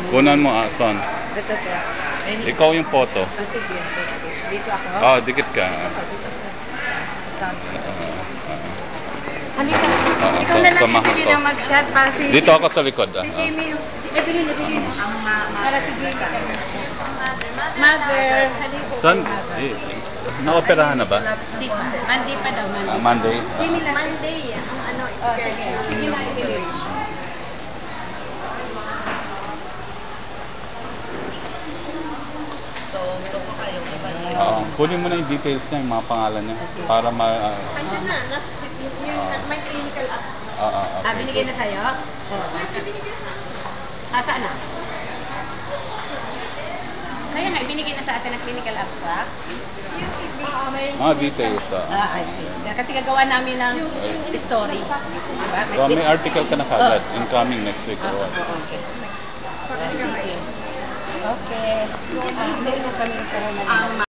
Kunan mo, son. Ito. Ikaw yung photo. Sige. Dito ako. Dikit ka. Halika. Ikaw na lang samahan yung ko. na mag-shot para si... Dito ako sa likod. Si Jamie yung... Bilhin. Para si Jamie. Mother. Son, naoperahan na ba? Monday pa daw. Monday? Jamie lang. Monday. Schedule. Sige na, ibili. Kunin mo na yung details niya, yung mga pangalan niya. Para ma... Andun na, may clinical apps na. Okay. Binigay na sa'yo? Saan na? Kaya nga, ibinigay na sa atin ang clinical abstract. Mga details. I see. Kasi gagawa namin ng story. Diba? May article ka na kagad, incoming next week or what? Okay. Okay. Meron kami